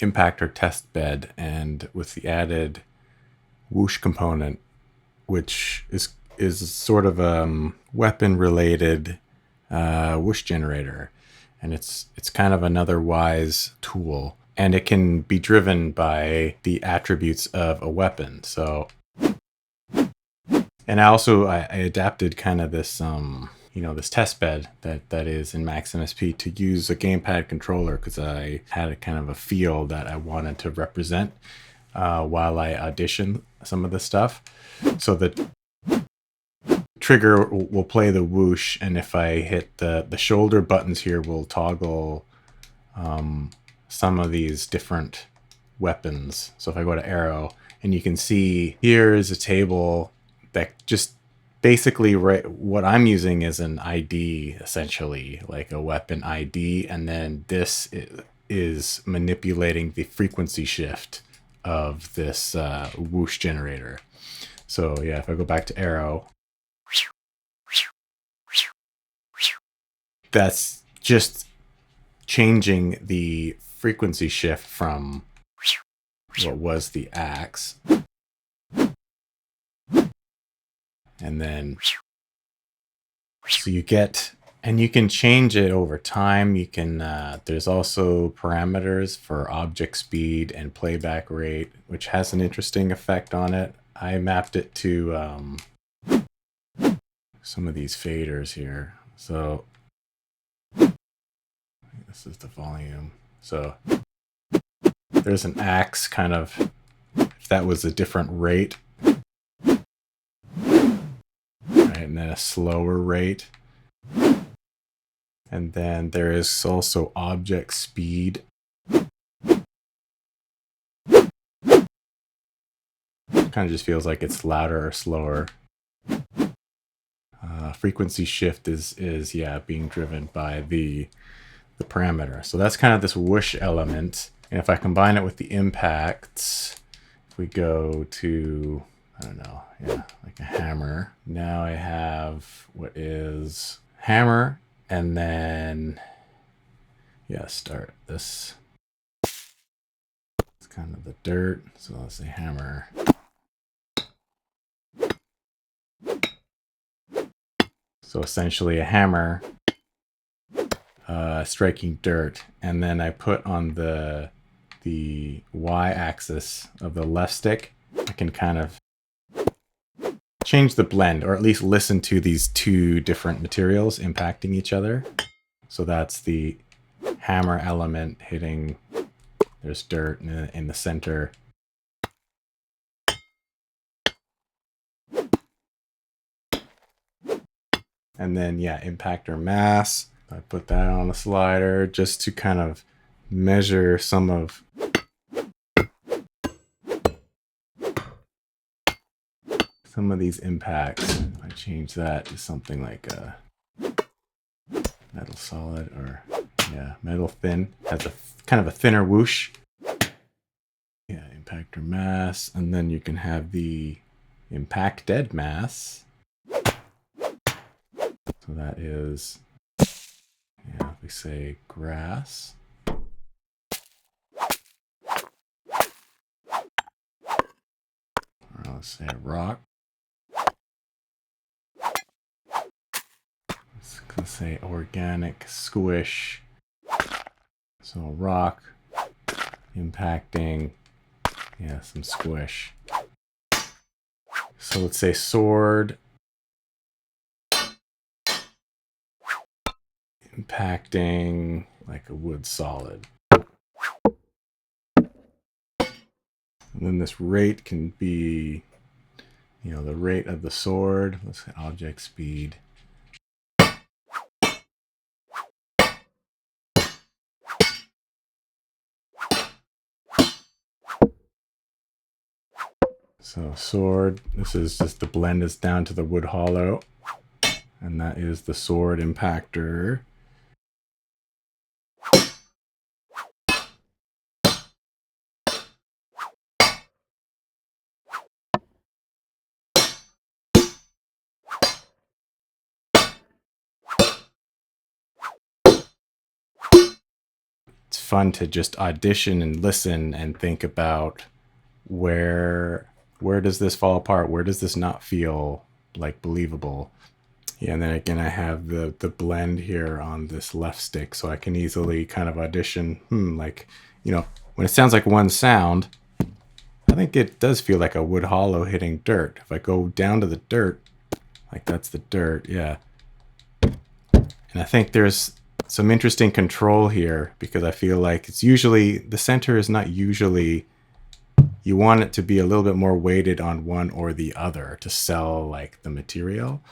impactor test bed, and with the added whoosh component, which is sort of a weapon related whoosh generator, and it's kind of another Wwise tool, and it can be driven by the attributes of a weapon. So, and I adapted kind of this this test bed that is in Max MSP to use a gamepad controller, because I had a kind of a feel that I wanted to represent while I audition some of the stuff. So the trigger will play the whoosh, and if I hit the shoulder buttons here, will toggle some of these different weapons. So if I go to arrow, and you can see here is a table that just basically what I'm using is an ID, essentially like a weapon ID, and then this is manipulating the frequency shift of this whoosh generator. So yeah, if I go back to arrow, that's just changing the frequency shift from what was the axe. And then, so you get, and you can change it over time. You can, there's also parameters for object speed and playback rate, which has an interesting effect on it. I mapped it to some of these faders here. So this is the volume. So there's an axe kind of, if that was a different rate, right, and then a slower rate. And then there is also object speed. Kind of just feels like it's louder or slower. Frequency shift is yeah, being driven by the parameter. So that's kind of this whoosh element. And if I combine it with the impacts, if we go to, I don't know, yeah, like a hammer. Now I have what is hammer, and then yeah, start this. It's kind of the dirt. So let's say hammer. So essentially a hammer striking dirt, and then I put on the y-axis of the left stick, I can kind of change the blend, or at least listen to these two different materials impacting each other. So that's the hammer element hitting, there's dirt in the center. And then yeah, impactor mass. I put that on a slider just to kind of measure some of these impacts. I change that to something like a metal solid, or yeah, metal thin. Has a kind of a thinner whoosh. Yeah, impactor mass, and then you can have the impacted mass. So that is, yeah, if we say grass. Or let's say rock. Let's say organic squish. So rock impacting, yeah, some squish. So let's say sword impacting like a wood solid. And then this rate can be, you know, the rate of the sword. Let's say object speed. So sword, this is just the blend is down to the wood hollow. And that is the sword impactor. It's fun to just audition and listen and think about where does this fall apart? Where does this not feel like believable? Yeah, and then again, I have the blend here on this left stick, so I can easily kind of audition, like, you know, when it sounds like one sound, I think it does feel like a wood hollow hitting dirt. If I go down to the dirt, like that's the dirt, yeah. And I think there's some interesting control here because I feel like it's usually, the center is not usually, you want it to be a little bit more weighted on one or the other to sell like the material.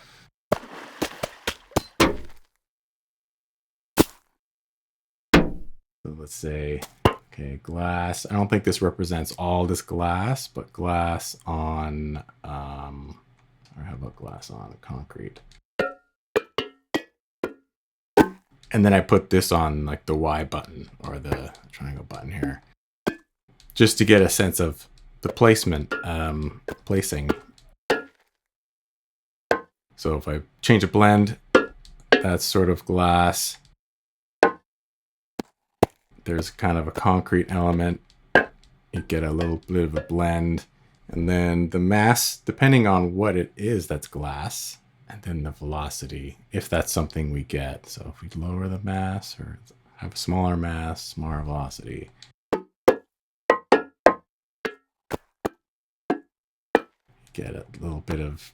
So let's say, okay, glass. I don't think this represents all this glass, but glass on, or how about glass on concrete? And then I put this on like the Y button or the triangle button here, just to get a sense of the placement, placing. So if I change a blend, that's sort of glass. There's kind of a concrete element. You get a little bit of a blend. And then the mass, depending on what it is, that's glass. And then the velocity, if that's something we get. So if we lower the mass or have a smaller mass, smaller velocity. Get a little bit of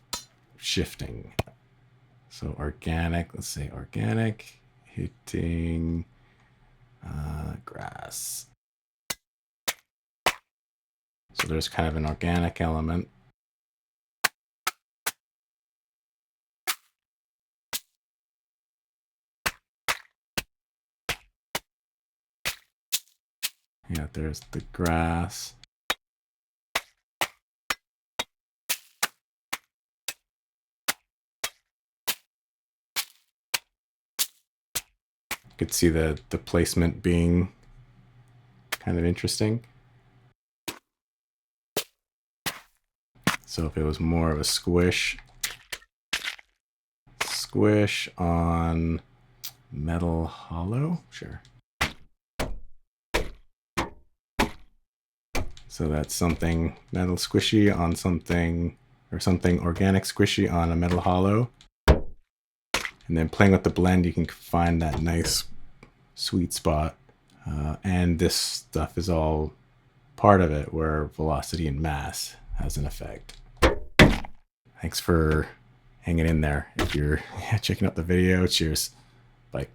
shifting. So organic, let's say organic, hitting grass. So there's kind of an organic element. Yeah, there's the grass. You could see the placement being kind of interesting. So if it was more of a squish on metal hollow, sure. So that's something metal squishy on something, or something organic squishy on a metal hollow. And then playing with the blend, you can find that nice sweet spot. And this stuff is all part of it, where velocity and mass has an effect. Thanks for hanging in there. If you're checking out the video, cheers. Bye.